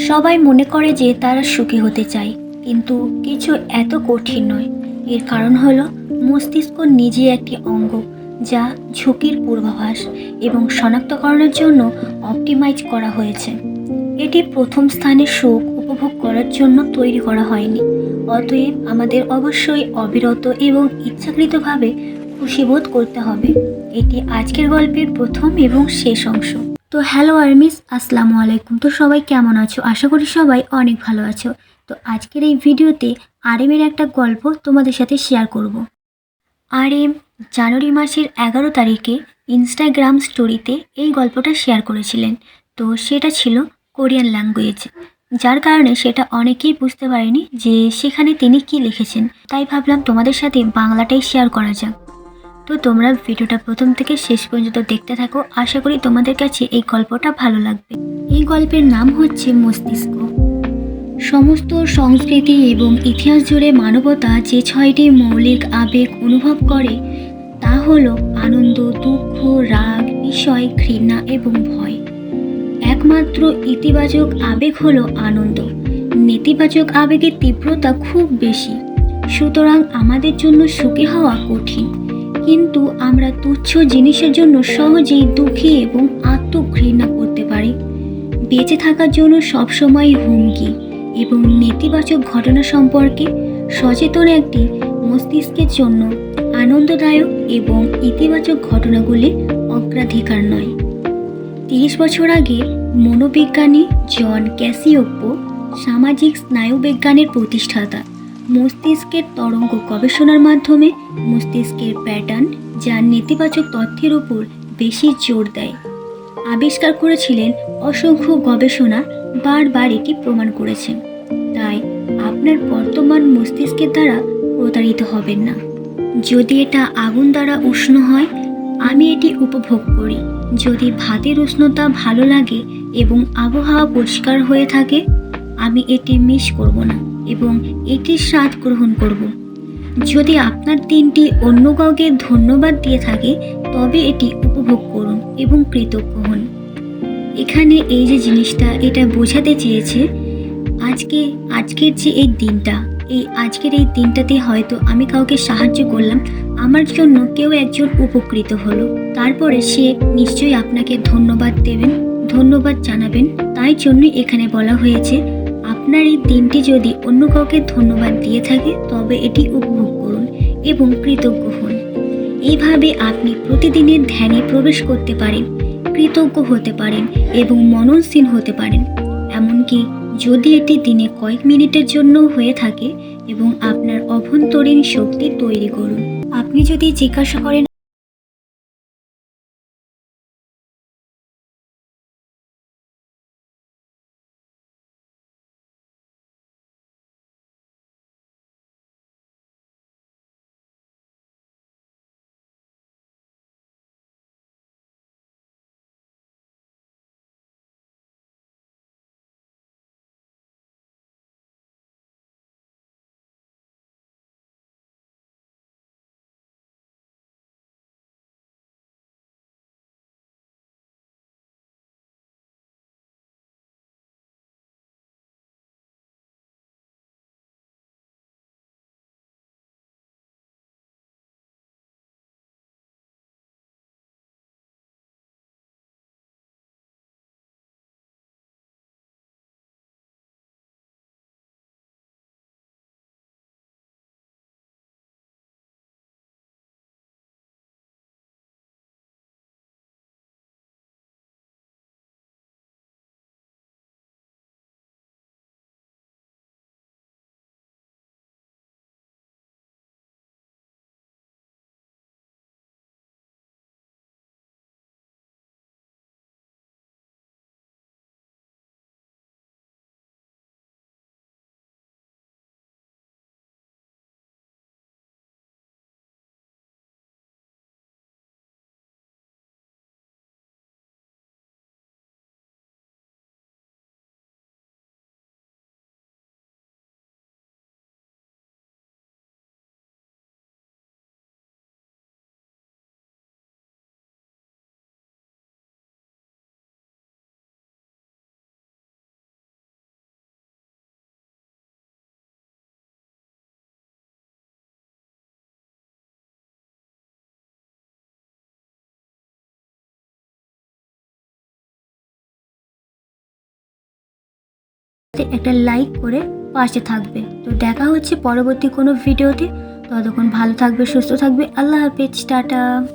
সবাই মনে করে যে তারা সুখী হতে চায়, কিন্তু কিছু এত কঠিন নয়। এর কারণ হলো মস্তিষ্ক নিজে একটি অঙ্গ, যা ঝুঁকির পূর্বাভাস এবং শনাক্তকরণের জন্য অপটিমাইজ করা হয়েছে। এটি প্রথম স্থানে সুখ উপভোগ করার জন্য তৈরি করা হয়নি। অতএব আমাদের অবশ্যই অবিরত এবং ইচ্ছাকৃতভাবে খুশি বোধ করতে হবে। এটি আজকের গল্পের প্রথম এবং শেষ অংশ। তো হ্যালো আর্মিস, আসসালামু আলাইকুম। তো সবাই কেমন আছো? আশা করি সবাই অনেক ভালো আছো। তো আজকের এই ভিডিওতে আরএমের একটা গল্প তোমাদের সাথে শেয়ার করব। আরএম জানুয়ারি মাসের 11 তারিখে ইনস্টাগ্রাম স্টোরিতে এই গল্পটা শেয়ার করেছিলেন। তো সেটা ছিল কোরিয়ান ল্যাঙ্গুয়েজ, যার কারণে সেটা অনেকেই বুঝতে পারেনি যে সেখানে তিনি কি লিখেছেন। তাই ভাবলাম তোমাদের সাথে বাংলাটাই শেয়ার করা যাক। তো তোমরা ভিডিওটা প্রথম থেকে শেষ পর্যন্ত দেখতে থাকো। আশা করি তোমাদের কাছে এই গল্পটা ভালো লাগবে। এই গল্পের নাম হচ্ছে মস্তিষ্ক। সমস্ত সংস্কৃতি এবং ইতিহাস জুড়ে মানবতা যে 6টি মৌলিক আবেগ অনুভব করে তা হলো আনন্দ, দুঃখ, রাগ, বিস্ময়, ঘৃণা এবং ভয়। একমাত্র ইতিবাচক আবেগ হলো আনন্দ। নেতিবাচক আবেগের তীব্রতা খুব বেশি, সুতরাং আমাদের জন্য সুখী হওয়া কঠিন। কিন্তু আমরা তুচ্ছ জিনিসের জন্য সহজেই দুঃখী এবং আত্মঘৃণা করতে পারি। বেঁচে থাকার জন্য সবসময় হুমকি এবং নেতিবাচক ঘটনা সম্পর্কে সচেতন একটি মস্তিষ্কের জন্য আনন্দদায়ক এবং ইতিবাচক ঘটনাগুলি অগ্রাধিকার নয়। 30 বছর আগে মনোবিজ্ঞানী জন ক্যাসিওপ্পো, সামাজিক স্নায়ুবিজ্ঞানের প্রতিষ্ঠাতা, মস্তিষ্কের তরঙ্গ গবেষণার মাধ্যমে মস্তিষ্কের প্যাটার্ন, যা নেতিবাচক তথ্যের উপর বেশি জোর দেয়, আবিষ্কার করেছিলেন। অসংখ্য গবেষণা বারবার এটি প্রমাণ করেছে। তাই আপনার বর্তমান মস্তিষ্কের দ্বারা প্রতারিত হবেন না। যদি এটা আগুন দ্বারা উষ্ণ হয়, আমি এটি উপভোগ করি। যদি ভাতের উষ্ণতা ভালো লাগে এবং আবহাওয়া পরিষ্কার হয়ে থাকে, আমি এটি মিস করব না এবং এটির স্বাদ গ্রহণ করব। যদি আপনার দিনটি অন্য কাউকে ধন্যবাদ দিয়ে থাকে, তবে এটি উপভোগ করুন এবং কৃতজ্ঞ হন। এখানে এই যে জিনিসটা এটা বোঝাতে চেয়েছে, আজকের যে আজকের এই দিনটাতে হয়তো আমি কাউকে সাহায্য করলাম, আমার জন্য কেউ একজন উপকৃত হলো, তারপরে সে নিশ্চয়ই আপনাকে ধন্যবাদ দেবেন, ধন্যবাদ জানাবেন। তাই জন্যই এখানে বলা হয়েছে, আপনার এই দিনটি যদি অন্য কাউকে ধন্যবাদ দিয়ে থাকে, তবে এটি উপভোগ করুন এবং কৃতজ্ঞ হন। এইভাবে আপনি প্রতিদিনের ধ্যানে প্রবেশ করতে পারেন, কৃতজ্ঞ হতে পারেন এবং মননশীল হতে পারেন। এমনকি যদি এটি দিনে কয়েক মিনিটের জন্য হয়ে থাকে এবং আপনার অভ্যন্তরীণ শক্তি তৈরি করুন। আপনি যদি জিজ্ঞাসা করেন একটা লাইক করে পাশে থাকবে। তো দেখা হচ্ছে পরবর্তী কোনো ভিডিওতে। ততক্ষণ ভালো থাকবে, সুস্থ থাকবে। আল্লাহ হাফেজ, টাটা।